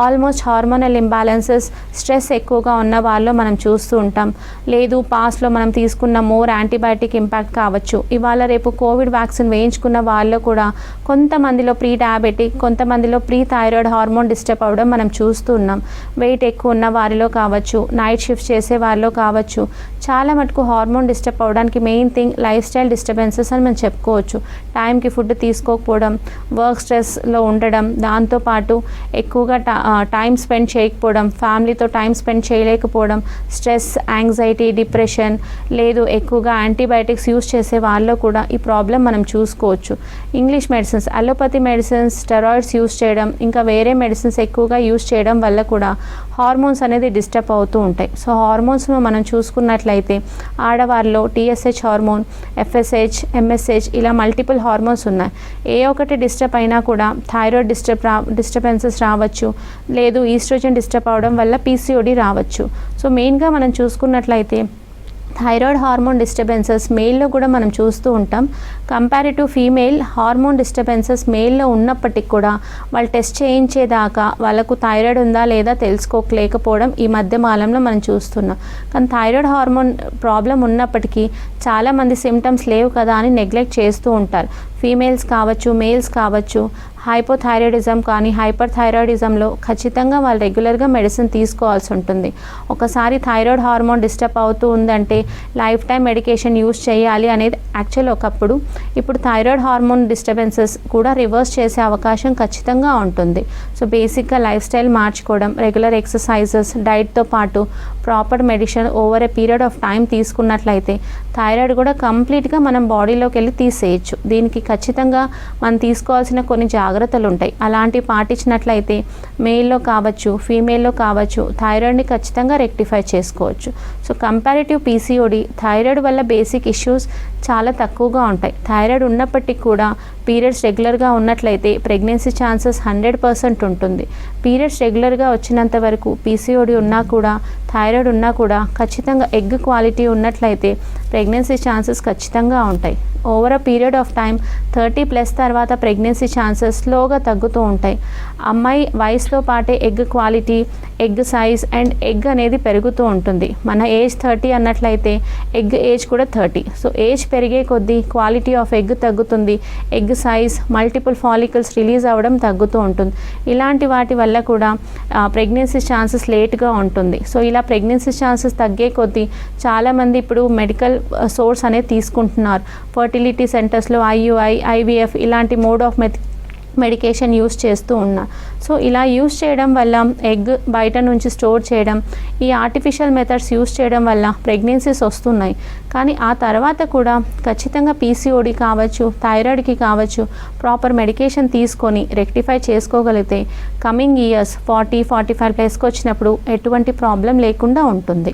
ఆల్మోస్ట్ హార్మోనల్ ఇంబ్యాలెన్సెస్, స్ట్రెస్ ఎక్కువగా ఉన్న వాళ్ళు మనం చూస్తూ ఉంటాం. లేదు పాస్ట్లో మనం తీసుకున్న మోర్ యాంటీబయాటిక్ ఇంపాక్ట్ కావచ్చు. ఇవాళ రేపు కోవిడ్ వ్యాక్సిన్ వేయించుకున్న వాళ్ళు కూడా కొంతమందిలో ప్రీ డయాబెటిక్, కొంతమందిలో ప్రీ థైరాయిడ్ హార్మోన్ డిస్టర్బ్ అవ్వడం మనం చూస్తూ ఉన్నాం. వెయిట్ ఎక్కువ ఉన్న వారిలో కావచ్చు, నైట్ షిఫ్ట్ చేసే వారిలో కావచ్చు, చాలా మటుకు హార్మోన్ డిస్టర్బ్ అవ్వడానికి main thing life style disturbances అని మనం చెప్పుకోవచ్చు. టైంకి ఫుడ్ తీసుకోకపోవడం, వర్క్ స్ట్రెస్లో ఉండడం, దాంతోపాటు ఎక్కువగా టైం స్పెండ్ చేయకపోవడం, ఫ్యామిలీతో టైం స్పెండ్ చేయలేకపోవడం, స్ట్రెస్, యాంగ్జైటీ, డిప్రెషన్, లేదు ఎక్కువగా యాంటీబయాటిక్స్ యూస్ చేసే వాళ్ళలో కూడా ఈ ప్రాబ్లం మనం చూసుకోవచ్చు. English medicines, allopathy medicines, steroids use చేయడం, ఇంకా వేరే మెడిసిన్స్ ఎక్కువగా యూస్ చేయడం వల్ల కూడా హార్మోన్స్ అనేది డిస్టర్బ్ అవుతూ ఉంటాయి. సో హార్మోన్స్ను మనం చూసుకున్నట్లయితే ఆడవారిలో టీఎస్హెచ్ హార్మోన్, ఎఫ్ఎస్హెచ్, ఎంఎస్హెచ్ ఇలా మల్టిపుల్ హార్మోన్స్ ఉన్నాయి. ఏ ఒకటి డిస్టర్బ్ అయినా కూడా థైరాయిడ్ డిస్టర్బెన్సెస్ రావచ్చు, లేదు ఈస్ట్రోజన్ డిస్టర్బ్ అవడం వల్ల పీసీఓడి రావచ్చు. సో మెయిన్గా మనం చూసుకున్నట్లయితే థైరాయిడ్ హార్మోన్ డిస్టర్బెన్సెస్ మేల్లో కూడా మనం చూస్తూ ఉంటాం. కంపారిటివ్ ఫీమేల్ హార్మోన్ డిస్టర్బెన్సెస్ మేల్లో ఉన్నప్పటికీ కూడా వాళ్ళు టెస్ట్ చేయించేదాకా వాళ్ళకు థైరాయిడ్ ఉందా లేదా తెలుసుకోలేకపోవడం ఈ మధ్య కాలంలో మనం చూస్తున్నాం. కానీ థైరాయిడ్ హార్మోన్ ప్రాబ్లం ఉన్నప్పటికీ చాలామంది సిమ్టమ్స్ లేవు కదా అని నెగ్లెక్ట్ చేస్తూ ఉంటారు. ఫీమేల్స్ కావచ్చు, మేల్స్ కావచ్చు, హైపోథైరాయిడిజం కానీ హైపర్ థైరాయిడిజంలో ఖచ్చితంగా వాళ్ళు రెగ్యులర్గా మెడిసిన్ తీసుకోవాల్సి ఉంటుంది. ఒకసారి థైరాయిడ్ హార్మోన్ డిస్టర్బ్ అవుతూ ఉందంటే లైఫ్ టైం మెడికేషన్ యూస్ చేయాలి అనేది యాక్చువల్ ఒకప్పుడు. ఇప్పుడు థైరాయిడ్ హార్మోన్ డిస్టర్బెన్సెస్ కూడా రివర్స్ చేసే అవకాశం ఖచ్చితంగా ఉంటుంది. సో బేసిక్గా లైఫ్ స్టైల్ మార్చుకోవడం, రెగ్యులర్ ఎక్సర్సైజెస్, డైట్తో పాటు proper medicine over a period of time తీసుకున్నట్లయితే థైరాయిడ్ కూడా కంప్లీట్గా మనం బాడీలోకి వెళ్ళి తీసేయచ్చు. దీనికి ఖచ్చితంగా మనం తీసుకోవాల్సిన కొన్ని జాగ్రత్తలు ఉంటాయి. అలాంటివి పాటించినట్లయితే మేల్లో కావచ్చు, ఫీమేల్లో కావచ్చు థైరాయిడ్ని ఖచ్చితంగా రెక్టిఫై చేసుకోవచ్చు. సో కంపారిటివ్ పీసీఓడి థైరాయిడ్ వల్ల బేసిక్ ఇష్యూస్ చాలా తక్కువగా ఉంటాయి. థైరాయిడ్ ఉన్నప్పటికీ కూడా పీరియడ్స్ రెగ్యులర్గా ఉన్నట్లయితే ప్రెగ్నెన్సీ ఛాన్సెస్ 100% ఉంటుంది. పీరియడ్స్ రెగ్యులర్గా వచ్చినంత వరకు పీసీఓడి ఉన్నా కూడా, థైరాయిడ్ ఉన్నా కూడా ఖచ్చితంగా ఎగ్ క్వాలిటీ ఉన్నట్లయితే ప్రెగ్నెన్సీ ఛాన్సెస్ ఖచ్చితంగా ఉంటాయి. Over a period of time 30+ తర్వాత ప్రెగ్నెన్సీ ఛాన్సెస్ స్లోగా తగ్గుతూ ఉంటాయి. అమ్మాయి వయసుతో పాటే egg quality, egg size and egg అనేది పెరుగుతూ ఉంటుంది. మన ఏజ్ 30 అన్నట్లయితే ఎగ్ ఏజ్ కూడా 30. సో ఏజ్ పెరిగే కొద్దీ క్వాలిటీ ఆఫ్ ఎగ్ తగ్గుతుంది, egg size, multiple follicles release అవ్వడం తగ్గుతూ ఉంటుంది. ఇలాంటి వాటి వల్ల కూడా ప్రెగ్నెన్సీ ఛాన్సెస్ లేట్గా ఉంటుంది. సో ఇలా ప్రెగ్నెన్సీ ఛాన్సెస్ తగ్గే కొద్దీ చాలామంది ఇప్పుడు మెడికల్ సోర్స్ అనేది తీసుకుంటున్నారు. ఫర్టిలిటీ సెంటర్స్లో IUI, IVF ఇలాంటి మోడ్ ఆఫ్ మెడికేషన్ యూస్ చేస్తూ ఉన్నా. సో ఇలా యూస్ చేయడం వల్ల ఎగ్ బయట నుంచి స్టోర్ చేయడం, ఈ ఆర్టిఫిషియల్ మెథడ్స్ యూస్ చేయడం వల్ల ప్రెగ్నెన్సీస్ వస్తున్నాయి. కానీ ఆ తర్వాత కూడా ఖచ్చితంగా పీసీఓడి కావచ్చు, థైరాయిడ్కి కావచ్చు ప్రాపర్ మెడికేషన్ తీసుకొని రెక్టిఫై చేసుకోగలిగితే కమింగ్ ఇయర్స్ 40-45+ వచ్చినప్పుడు ఎటువంటి ప్రాబ్లం లేకుండా ఉంటుంది.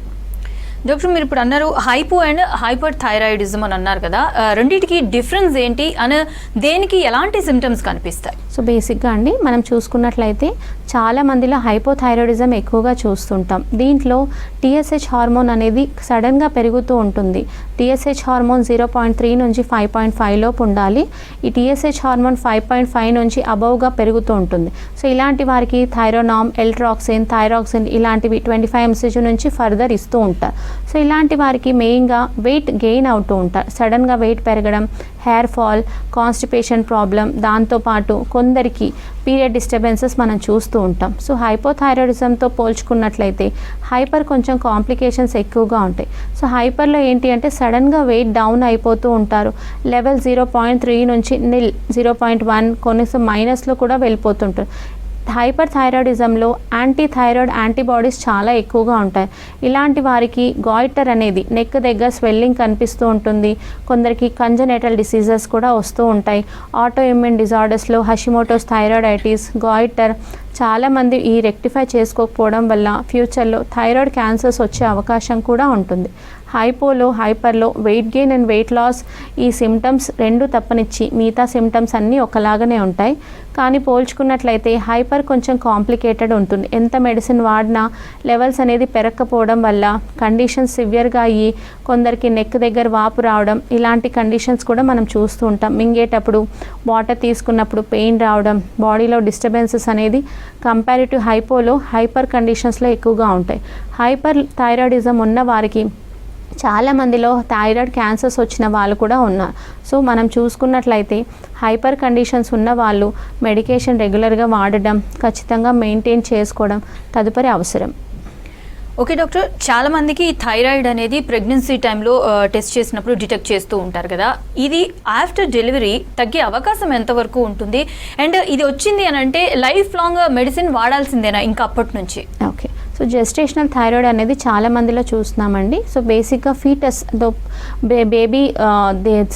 డాక్టర్, మీరు ఇప్పుడు అన్నారు హైపో అండ్ హైపర్ థైరాయిడిజం అని అన్నారు కదా, రెండింటికి డిఫరెన్స్ ఏంటి అని, దేనికి ఎలాంటి సిమ్టమ్స్ కనిపిస్తాయి? సో బేసిక్గా అండి మనం చూసుకున్నట్లయితే చాలా మందిలో హైపోథైరాయిడిజం ఎక్కువగా చూస్తుంటాం. దీంట్లో టీఎస్హెచ్ హార్మోన్ అనేది సడన్గా పెరుగుతూ ఉంటుంది. టీఎస్హెచ్ హార్మోన్ 0.3 నుంచి 5.5 లోపు ఉండాలి. ఈ టీఎస్హెచ్ హార్మోన్ 5.5 నుంచి అబవ్గా పెరుగుతూ ఉంటుంది. సో ఇలాంటి వారికి థైరోనామ్, ఎల్ట్రాక్సిన్, థైరాక్సిన్ ఇలాంటివి 25 mg నుంచి ఫర్దర్ ఇస్తూ ఉంటారు. సో ఇలాంటి వారికి మెయిన్గా వెయిట్ గెయిన్ అవుతూ ఉంటారు, సడన్గా వెయిట్ పెరగడం, హెయిర్ ఫాల్, కాన్స్టిపేషన్ ప్రాబ్లం, దాంతోపాటు కొందరికి పీరియడ్ డిస్టర్బెన్సెస్ మనం చూస్తూ ఉంటాం. సో హైపోథైరాయిడిజంతో పోల్చుకున్నట్లయితే హైపర్ కొంచెం కాంప్లికేషన్స్ ఎక్కువగా ఉంటాయి. సో హైపర్లో ఏంటి అంటే సడన్గా వెయిట్ డౌన్ అయిపోతూ ఉంటారు, లెవెల్ 0.3 నుంచి 0.1 కొన్నిసార్లు మైనస్లో కూడా వెళ్ళిపోతుంటారు. హైపర్ థైరాయిడిజంలో యాంటీథైరాయిడ్ యాంటీబాడీస్ చాలా ఎక్కువగా ఉంటాయి. ఇలాంటి వారికి గాయిటర్ అనేది నెక్ దగ్గర స్వెల్లింగ్ కనిపిస్తూ ఉంటుంది, కొందరికి కంజనైటల్ డిసీజెస్ కూడా వస్తూ ఉంటాయి. ఆటో ఇమ్యూన్ డిజార్డర్స్లో హషిమోటోస్ థైరాయిడైటిస్, గాయిటర్, చాలామంది ఈ రెక్టిఫై చేసుకోకపోవడం వల్ల ఫ్యూచర్లో థైరాయిడ్ క్యాన్సర్స్ వచ్చే అవకాశం కూడా ఉంటుంది. హైపోలో హైపర్లో weight gain and weight loss ఈ సిమ్టమ్స్ రెండు తప్పనిచ్చి మిగతా సిమ్టమ్స్ అన్నీ ఒకలాగానే ఉంటాయి. కానీ పోల్చుకున్నట్లయితే హైపర్ కొంచెం కాంప్లికేటెడ్ ఉంటుంది. ఎంత మెడిసిన్ వాడినా లెవెల్స్ అనేది పెరగకపోవడం వల్ల కండిషన్స్ సివియర్గా అయ్యి కొందరికి నెక్ దగ్గర వాపు రావడం, ఇలాంటి కండిషన్స్ కూడా మనం చూస్తూ ఉంటాం. మింగేటప్పుడు వాటర్ తీసుకున్నప్పుడు పెయిన్ రావడం, బాడీలో డిస్టర్బెన్సెస్ అనేది కంపారిటివ్ హైపోలో హైపర్ కండిషన్స్లో ఎక్కువగా ఉంటాయి. హైపర్ థైరాయిడిజం ఉన్న వారికి చాలామందిలో థైరాయిడ్ క్యాన్సర్స్ వచ్చిన వాళ్ళు కూడా ఉన్నారు. సో మనం చూసుకున్నట్లయితే హైపర్ కండిషన్స్ ఉన్న వాళ్ళు మెడికేషన్ రెగ్యులర్గా వాడడం, ఖచ్చితంగా మెయింటైన్ చేసుకోవడం తదుపరి అవసరం. ఓకే డాక్టర్, చాలా మందికి థైరాయిడ్ అనేది ప్రెగ్నెన్సీ టైంలో టెస్ట్ చేసినప్పుడు డిటెక్ట్ చేస్తూ ఉంటారు కదా, ఇది ఆఫ్టర్ డెలివరీ తగ్గే అవకాశం ఎంతవరకు ఉంటుంది? అండ్ ఇది వచ్చింది అని అంటే లైఫ్ లాంగ్ మెడిసిన్ వాడాల్సిందేనా ఇంకా అప్పటి నుంచి? ఓకే, సో జెస్టేషనల్ థైరాయిడ్ అనేది చాలా మందిలో చూస్తున్నామండి. సో బేసిక్గా ఫీటస్ బేబీ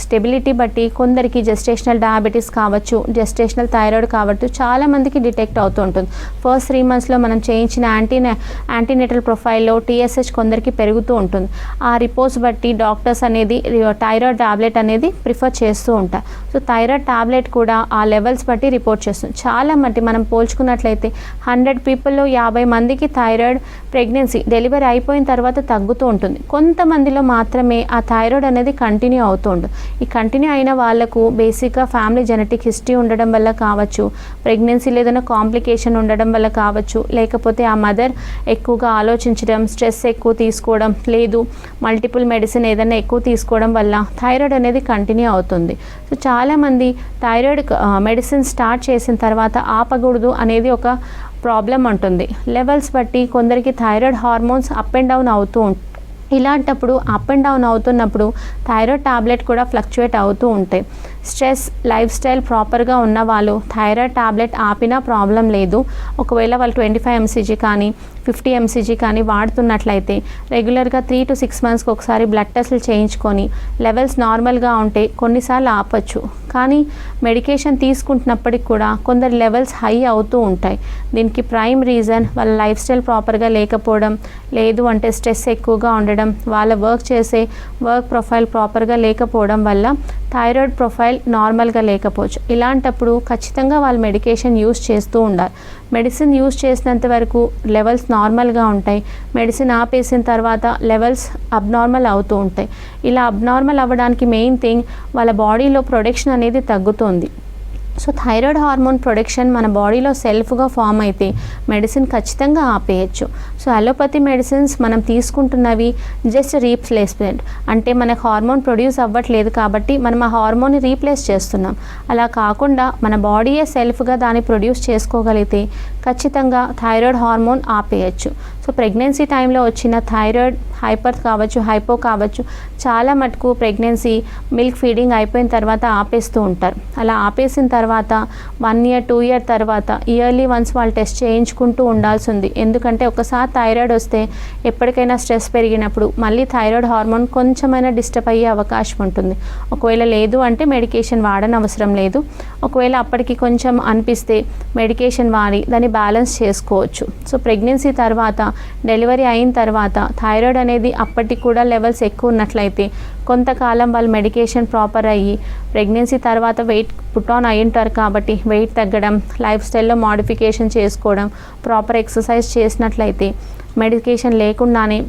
స్టెబిలిటీ బట్టి కొందరికి జెస్టేషనల్ డయాబెటీస్ కావచ్చు, జెస్టేషనల్ థైరాయిడ్ కావచ్చు, చాలా మందికి డిటెక్ట్ అవుతూ ఉంటుంది. ఫస్ట్ 3 monthsలో మనం చేయించిన యాంటీనేటల్ ప్రొఫైల్లో TSH కొందరికి పెరుగుతూ ఉంటుంది. ఆ రిపోర్ట్స్ బట్టి డాక్టర్స్ అనేది థైరాయిడ్ టాబ్లెట్ అనేది ప్రిఫర్ చేస్తూ ఉంటారు. సో థైరాయిడ్ టాబ్లెట్ కూడా ఆ లెవెల్స్ బట్టి రిపోర్ట్ చేస్తుంది. చాలా మట్టి మనం పోల్చుకున్నట్లయితే 100 పీపుల్లో 50 మందికి థైరాయిడ్ ప్రెగ్నెన్సీ డెలివరీ అయిపోయిన తర్వాత తగ్గుతూ ఉంటుంది. కొంతమందిలో మాత్రమే ఆ థైరాయిడ్ అనేది కంటిన్యూ అవుతూ ఉంటుంది. ఈ కంటిన్యూ అయిన వాళ్ళకు బేసిక్గా ఫ్యామిలీ జెనెటిక్ హిస్టరీ ఉండడం వల్ల కావచ్చు, ప్రెగ్నెన్సీలో ఏదైనా కాంప్లికేషన్ ఉండడం వల్ల కావచ్చు, లేకపోతే ఆ మదర్ ఎక్కువగా ఆలోచించడం, స్ట్రెస్ ఎక్కువ తీసుకోవడం, లేదు మల్టిపుల్ మెడిసిన్ ఏదైనా ఎక్కువ తీసుకోవడం వల్ల థైరాయిడ్ అనేది కంటిన్యూ అవుతుంది. సో చాలామంది థైరాయిడ్ మెడిసిన్ స్టార్ట్ చేసిన తర్వాత ఆపకూడదు అనేది ఒక ప్రాబ్లం ఉంటుంది. లెవెల్స్ బట్టి కొందరికి thyroid hormones up and down అవుతూ ఉంటాయి. ఇలాంటప్పుడు అప్ అండ్ డౌన్ అవుతున్నప్పుడు థైరాయిడ్ టాబ్లెట్ కూడా ఫ్లక్చువేట్ అవుతూ ఉంటాయి. స్ట్రెస్, లైఫ్ స్టైల్ ప్రాపర్గా ఉన్న వాళ్ళు థైరాయిడ్ టాబ్లెట్ ఆపినా ప్రాబ్లం లేదు. ఒకవేళ వాళ్ళు 25 mcg కానీ 50 mcg కానీ వాడుతున్నట్లయితే రెగ్యులర్గా 3 to 6 monthsకి ఒకసారి బ్లడ్ టెస్ట్లు చేయించుకొని లెవెల్స్ నార్మల్గా ఉంటే కొన్నిసార్లు ఆపచ్చు. కానీ మెడికేషన్ తీసుకుంటున్నప్పటికి కూడా కొందరు లెవెల్స్ హై అవుతూ ఉంటాయి. దీనికి ప్రైమ్ రీజన్ వాళ్ళ లైఫ్ స్టైల్ ప్రాపర్గా లేకపోవడం, లేదు అంటే స్ట్రెస్ ఎక్కువగా ఉండడం, వాళ్ళ వర్క్ ప్రొఫైల్ ప్రాపర్గా లేకపోవడం వల్ల థైరాయిడ్ ప్రొఫైల్ నార్మల్గా లేకపోవచ్చు. ఇలాంటప్పుడు ఖచ్చితంగా వాళ్ళు మెడికేషన్ యూస్ చేస్తూ ఉండాలి. మెడిసిన్ యూస్ చేసినంత వరకు లెవెల్స్ నార్మల్గా ఉంటాయి. మెడిసిన్ ఆపేసిన తర్వాత లెవెల్స్ అబ్నార్మల్ అవుతూ ఉంటాయి. ఇలా అబ్నార్మల్ అవ్వడానికి మెయిన్ థింగ్ వాళ్ళ బాడీలో ప్రొడక్షన్ అనేది తగ్గుతుంది. సో థైరాయిడ్ హార్మోన్ ప్రొడక్షన్ మన బాడీలో సెల్ఫ్గా ఫామ్ అయితే మెడిసిన్ ఖచ్చితంగా ఆపేయచ్చు. సో అలోపతి మెడిసిన్స్ మనం తీసుకుంటున్నవి జస్ట్ రీప్లేస్మెంట్, అంటే మనకు హార్మోన్ ప్రొడ్యూస్ అవ్వట్లేదు కాబట్టి మనం ఆ హార్మోన్ని రీప్లేస్ చేస్తున్నాం. అలా కాకుండా మన బాడీయే సెల్ఫ్గా దాన్ని ప్రొడ్యూస్ చేసుకోగలిగితే ఖచ్చితంగా థైరాయిడ్ హార్మోన్ ఆపేయచ్చు. సో ప్రెగ్నెన్సీ టైంలో వచ్చిన థైరాయిడ్ హైపర్ కావచ్చు, హైపో కావచ్చు, చాలా మటుకు ప్రెగ్నెన్సీ మిల్క్ ఫీడింగ్ అయిపోయిన తర్వాత ఆపేస్తూ ఉంటారు. అలా ఆపేసిన తర్వాత 1 year 2 year తర్వాత ఇయర్లీ వన్స్ వాళ్ళు టెస్ట్ చేయించుకుంటూ ఉండాల్సి ఉంది. ఎందుకంటే ఒకసారి థైరాయిడ్ వస్తే ఎప్పటికైనా స్ట్రెస్ పెరిగినప్పుడు మళ్ళీ థైరాయిడ్ హార్మోన్ కొంచెమైనా డిస్టర్బ్ అయ్యే అవకాశం ఉంటుంది. ఒకవేళ లేదు అంటే మెడికేషన్ వాడని అవసరం లేదు. ఒకవేళ అప్పటికి కొంచెం అనిపిస్తే మెడికేషన్ వాడి దాన్ని బ్యాలెన్స్ చేసుకోవచ్చు. సో ప్రెగ్నెన్సీ తర్వాత, డెలివరీ అయిన తర్వాత థైరాయిడ్ అనేది అప్పటికి కూడా లెవెల్స్ ఎక్కువ ఉన్నట్లయితే కొంతకాలం వాళ్ళు మెడికేషన్ ప్రాపర్ అయ్యి ప్రెగ్నెన్సీ తర్వాత వెయిట్ పుట్ ఆన్ అయి ఉంటారు కాబట్టి వెయిట్ తగ్గడం, లైఫ్ స్టైల్లో మోడిఫికేషన్ చేసుకోవడం, ప్రాపర్ ఎక్సర్సైజ్ చేసినట్లయితే మెడికేషన్ లేకుండానే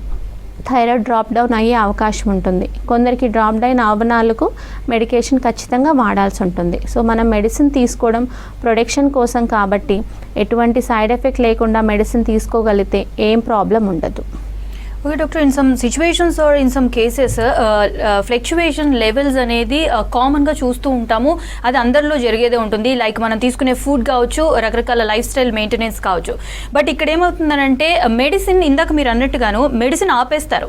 థైరాయిడ్ డ్రాప్ డౌన్ అయ్యే అవకాశం ఉంటుంది. కొందరికి డ్రాప్ డౌన్ అవ్వనాలకు మెడికేషన్ ఖచ్చితంగా వాడాల్సి ఉంటుంది. సో మనం మెడిసిన్ తీసుకోవడం ప్రొడక్షన్ కోసం కాబట్టి ఎటువంటి సైడ్ ఎఫెక్ట్ లేకుండా మెడిసిన్ తీసుకోగలిగితే ఏం ప్రాబ్లం ఉండదు. Okay doctor, in some situations or in some cases fluctuation levels అనేది కామన్గా చూస్తూ ఉంటాము. అది అందరిలో జరిగేదే ఉంటుంది. లైక్ మనం తీసుకునే ఫుడ్ కావచ్చు, రకరకాల లైఫ్ స్టైల్ మెయింటెనెన్స్ కావచ్చు. బట్ ఇక్కడ ఏమవుతుందనంటే మెడిసిన్, ఇందాక మీరు అన్నట్టుగాను మెడిసిన్ ఆపేస్తారు.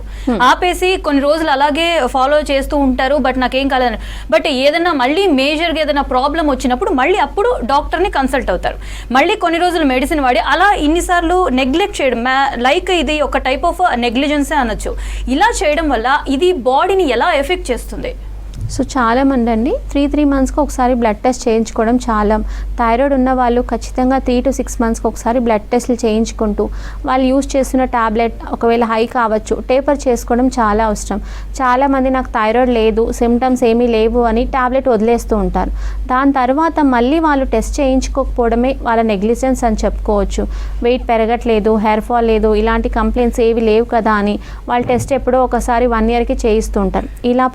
ఆపేసి కొన్ని రోజులు అలాగే ఫాలో చేస్తూ ఉంటారు. బట్ నాకేం కాలేదని, బట్ ఏదైనా మళ్ళీ మేజర్గా ఏదైనా ప్రాబ్లం వచ్చినప్పుడు మళ్ళీ అప్పుడు డాక్టర్ని కన్సల్ట్ అవుతారు. మళ్ళీ కొన్ని రోజులు మెడిసిన్ వాడి అలా ఇన్నిసార్లు నెగ్లెక్ట్ చేయడం, లైక్ ఇది ఒక టైప్ ఆఫ్ నెగ్లిజెన్సే అనొచ్చు. ఇలా చేయడం వల్ల ఇది బాడీని ఎలా ఎఫెక్ట్ చేస్తుంది? సో చాలామంది అండి 3 మంత్స్కి ఒకసారి బ్లడ్ టెస్ట్ చేయించుకోవడం చాలా. థైరాయిడ్ ఉన్న వాళ్ళు ఖచ్చితంగా 3 to 6 మంత్స్కి ఒకసారి బ్లడ్ టెస్ట్లు చేయించుకుంటూ వాళ్ళు యూజ్ చేస్తున్న ట్యాబ్లెట్ ఒకవేళ హై కావచ్చు టేపర్ చేసుకోవడం చాలా అవసరం. చాలామంది నాకు థైరాయిడ్ లేదు, సిమ్టమ్స్ ఏమీ లేవు అని ట్యాబ్లెట్ వదిలేస్తూ ఉంటారు. దాని తర్వాత మళ్ళీ వాళ్ళు టెస్ట్ చేయించుకోకపోవడమే వాళ్ళ నెగ్లిజెన్స్ అని చెప్పుకోవచ్చు. వెయిట్ పెరగట్లేదు, హెయిర్ ఫాల్ లేదు, ఇలాంటి కంప్లైంట్స్ ఏవి లేవు కదా అని వాళ్ళు టెస్ట్ ఎప్పుడో ఒకసారి 1 yearకి చేయిస్తూ ఉంటారు. ఇలా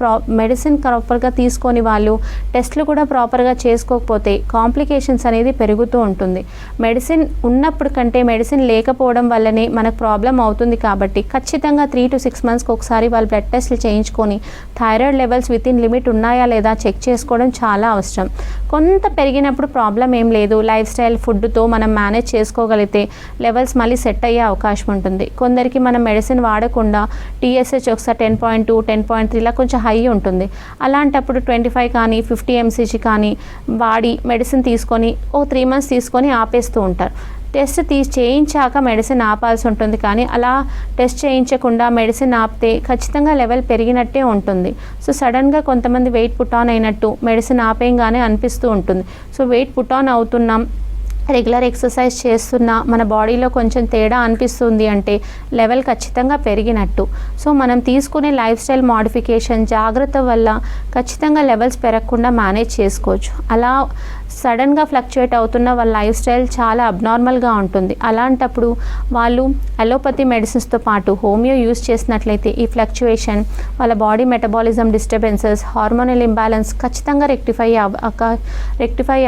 మెడిసిన్ ప్రాపర్గా తీసుకొని వాళ్ళు టెస్ట్లు కూడా ప్రాపర్గా చేసుకోకపోతే కాంప్లికేషన్స్ అనేది పెరుగుతూ ఉంటుంది. మెడిసిన్ ఉన్నప్పుడు కంటే మెడిసిన్ లేకపోవడం వల్లనే మనకు ప్రాబ్లం అవుతుంది. కాబట్టి ఖచ్చితంగా 3 to 6 మంత్స్కి ఒకసారి వాళ్ళు బ్లడ్ టెస్ట్లు చేయించుకొని thyroid levels with in limit ఉన్నాయా లేదా చెక్ చేసుకోవడం చాలా అవసరం. కొంత పెరిగినప్పుడు ప్రాబ్లం ఏం లేదు, లైఫ్ స్టైల్ ఫుడ్తో మనం మేనేజ్ చేసుకోగలిగితే లెవెల్స్ మళ్ళీ సెట్ అయ్యే అవకాశం ఉంటుంది. కొందరికి మనం మెడిసిన్ వాడకుండా TSH ఒకసారి 10.2, 10.3 ఇలా కొంచెం హై ఉంటుంది. అలాంటప్పుడు 25 కానీ 50 mcg కానీ వాడి మెడిసిన్ తీసుకొని 3 months తీసుకొని ఆపేస్తూ ఉంటారు. టెస్ట్ చేయించాక మెడిసిన్ ఆపాల్సి ఉంటుంది. కానీ అలా టెస్ట్ చేయించకుండా మెడిసిన్ ఆపితే ఖచ్చితంగా లెవెల్ పెరిగినట్టే ఉంటుంది. సో సడన్గా కొంతమంది వెయిట్ పుట్ ఆన్ అయినట్టు మెడిసిన్ ఆపేయంగానే అనిపిస్తూ ఉంటుంది. సో వెయిట్ పుట్ ఆన్ అవుతున్నాం, రెగ్యులర్ ఎక్సర్సైజ్ చేస్తున్నా మన బాడీలో కొంచెం తేడా అనిపిస్తుంది అంటే లెవెల్ ఖచ్చితంగా పెరిగినట్టు. సో మనం తీసుకునే లైఫ్ స్టైల్ మోడిఫికేషన్ జాగ్రత్త వల్ల ఖచ్చితంగా లెవెల్స్ పెరగకుండా మేనేజ్ చేసుకోవచ్చు. అలా సడన్గా ఫ్లక్చుయేట్ అవుతున్న వాళ్ళ లైఫ్ స్టైల్ చాలా అబ్నార్మల్గా ఉంటుంది. అలాంటప్పుడు వాళ్ళు అలోపతి మెడిసిన్స్తో పాటు హోమియో యూజ్ చేసినట్లయితే ఈ ఫ్లక్చుయేషన్, వాళ్ళ body metabolism disturbances, hormonal imbalance ఖచ్చితంగా రెక్టిఫై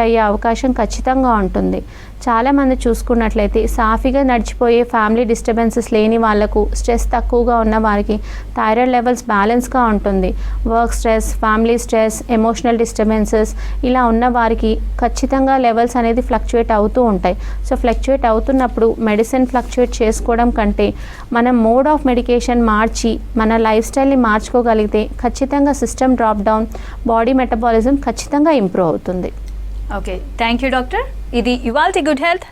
అయ్యే అవకాశం ఖచ్చితంగా ఉంటుంది. చాలామంది చూసుకున్నట్లయితే సాఫీగా నడిచిపోయే ఫ్యామిలీ డిస్టర్బెన్సెస్ లేని వాళ్ళకు, స్ట్రెస్ తక్కువగా ఉన్న వారికి థైరాయిడ్ లెవెల్స్ బ్యాలెన్స్గా ఉంటుంది. Work stress, family stress, emotional disturbances ఇలా ఉన్న వారికి ఖచ్చితంగా లెవెల్స్ అనేది ఫ్లక్చుయేట్ అవుతూ ఉంటాయి. సో ఫ్లక్చుయేట్ అవుతున్నప్పుడు మెడిసిన్ ఫ్లక్చుయేట్ చేసుకోవడం కంటే మనం మోడ్ ఆఫ్ మెడికేషన్ మార్చి మన లైఫ్ స్టైల్ని మార్చుకోగలిగితే ఖచ్చితంగా system drop down, body metabolism ఖచ్చితంగా ఇంప్రూవ్ అవుతుంది. Okay, thank you doctor. ఇది ఇవాల్టి గుడ్ హెల్త్.